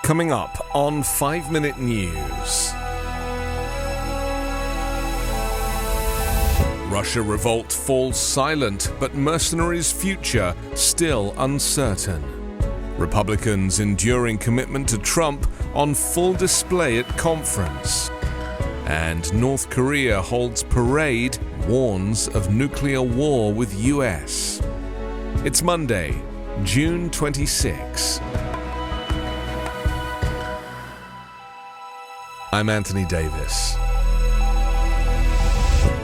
Coming up on 5 Minute News. Russia revolt falls silent, but mercenaries' future still uncertain. Republicans' enduring commitment to Trump on full display at conference. And North Korea holds parade, warns of nuclear war with US. It's Monday, June 26. I'm Anthony Davis.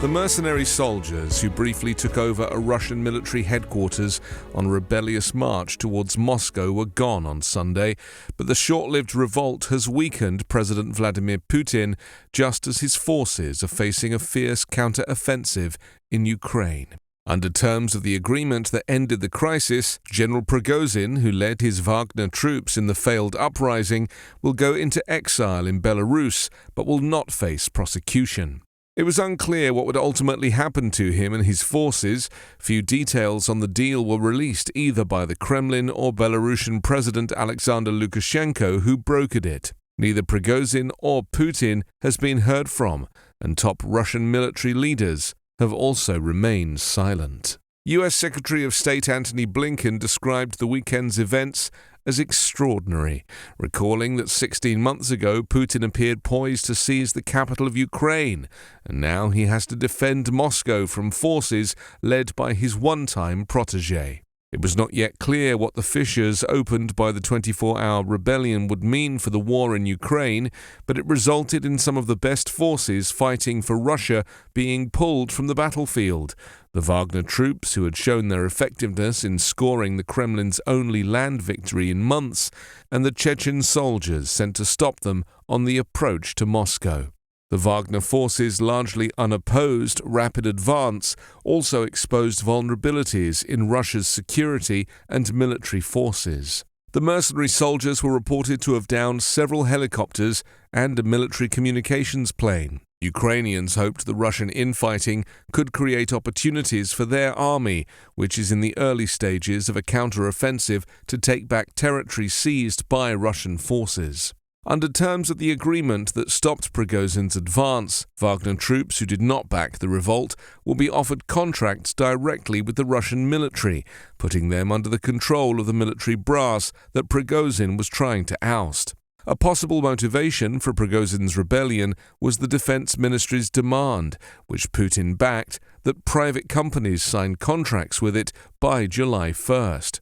The mercenary soldiers who briefly took over a Russian military headquarters on a rebellious march towards Moscow were gone on Sunday, but the short-lived revolt has weakened President Vladimir Putin just as his forces are facing a fierce counter-offensive in Ukraine. Under terms of the agreement that ended the crisis, General Prigozhin, who led his Wagner troops in the failed uprising, will go into exile in Belarus but will not face prosecution. It was unclear what would ultimately happen to him and his forces. Few details on the deal were released either by the Kremlin or Belarusian President Alexander Lukashenko, who brokered it. Neither Prigozhin or Putin has been heard from, and top Russian military leaders have also remained silent. U.S. Secretary of State Antony Blinken described the weekend's events as extraordinary, recalling that 16 months ago Putin appeared poised to seize the capital of Ukraine, and now he has to defend Moscow from forces led by his one-time protégé. It was not yet clear what the fissures opened by the 24-hour rebellion would mean for the war in Ukraine, but it resulted in some of the best forces fighting for Russia being pulled from the battlefield. The Wagner troops, who had shown their effectiveness in scoring the Kremlin's only land victory in months, and the Chechen soldiers sent to stop them on the approach to Moscow. The Wagner forces' largely unopposed rapid advance also exposed vulnerabilities in Russia's security and military forces. The mercenary soldiers were reported to have downed several helicopters and a military communications plane. Ukrainians hoped the Russian infighting could create opportunities for their army, which is in the early stages of a counter-offensive to take back territory seized by Russian forces. Under terms of the agreement that stopped Prigozhin's advance, Wagner troops who did not back the revolt will be offered contracts directly with the Russian military, putting them under the control of the military brass that Prigozhin was trying to oust. A possible motivation for Prigozhin's rebellion was the Defense Ministry's demand, which Putin backed, that private companies sign contracts with it by July 1st.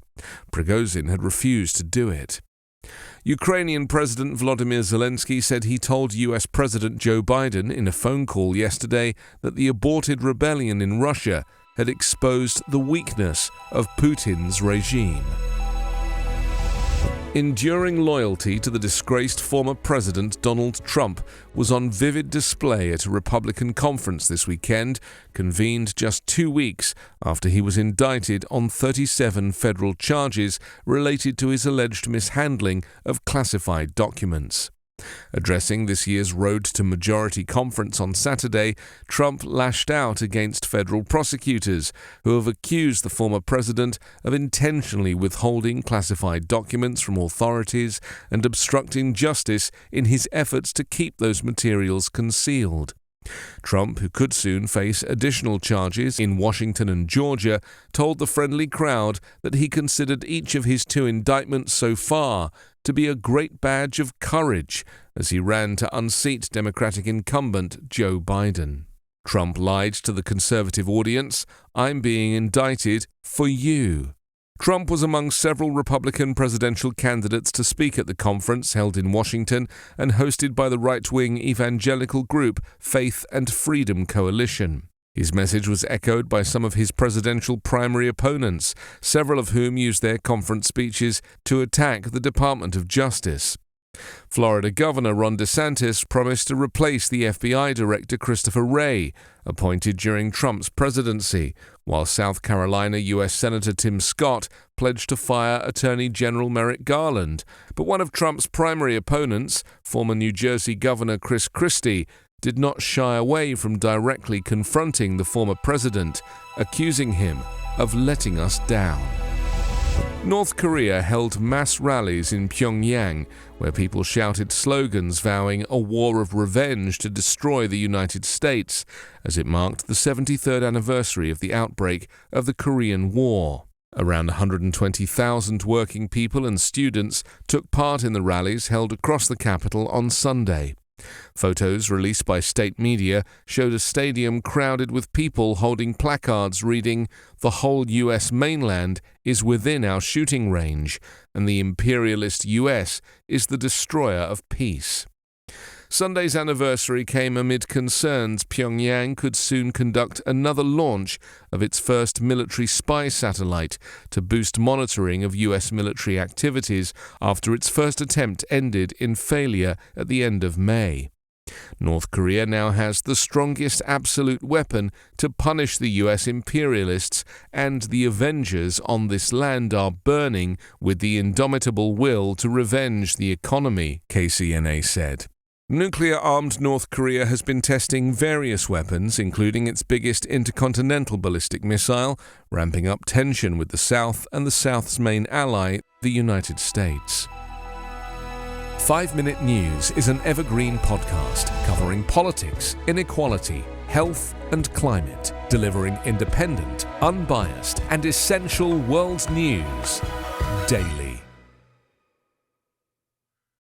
Prigozhin had refused to do it. Ukrainian President Volodymyr Zelensky said he told US President Joe Biden in a phone call yesterday that the aborted rebellion in Russia had exposed the weakness of Putin's regime. Enduring loyalty to the disgraced former President Donald Trump was on vivid display at a Republican conference this weekend, convened just 2 weeks after he was indicted on 37 federal charges related to his alleged mishandling of classified documents. Addressing this year's Road to Majority conference on Saturday, Trump lashed out against federal prosecutors who have accused the former president of intentionally withholding classified documents from authorities and obstructing justice in his efforts to keep those materials concealed. Trump, who could soon face additional charges in Washington and Georgia, told the friendly crowd that he considered each of his 2 indictments so far to be a great badge of courage as he ran to unseat Democratic incumbent Joe Biden. Trump lied to the conservative audience, "I'm being indicted for you." Trump was among several Republican presidential candidates to speak at the conference held in Washington and hosted by the right-wing evangelical group Faith and Freedom Coalition. His message was echoed by some of his presidential primary opponents, several of whom used their conference speeches to attack the Department of Justice. Florida Governor Ron DeSantis promised to replace the FBI Director Christopher Wray, appointed during Trump's presidency, while South Carolina U.S. Senator Tim Scott pledged to fire Attorney General Merrick Garland. But one of Trump's primary opponents, former New Jersey Governor Chris Christie, did not shy away from directly confronting the former president, accusing him of letting us down. North Korea held mass rallies in Pyongyang, where people shouted slogans vowing a war of revenge to destroy the United States, as it marked the 73rd anniversary of the outbreak of the Korean War. Around 120,000 working people and students took part in the rallies held across the capital on Sunday. Photos released by state media showed a stadium crowded with people holding placards reading, "The whole US mainland is within our shooting range, and the imperialist US is the destroyer of peace." Sunday's anniversary came amid concerns Pyongyang could soon conduct another launch of its first military spy satellite to boost monitoring of US military activities after its first attempt ended in failure at the end of May. North Korea now has the strongest absolute weapon to punish the US imperialists, and the Avengers on this land are burning with the indomitable will to revenge the economy, KCNA said. Nuclear-armed North Korea has been testing various weapons, including its biggest intercontinental ballistic missile, ramping up tension with the South and the South's main ally, the United States. 5 Minute News is an evergreen podcast covering politics, inequality, health and climate, delivering independent, unbiased and essential world news daily.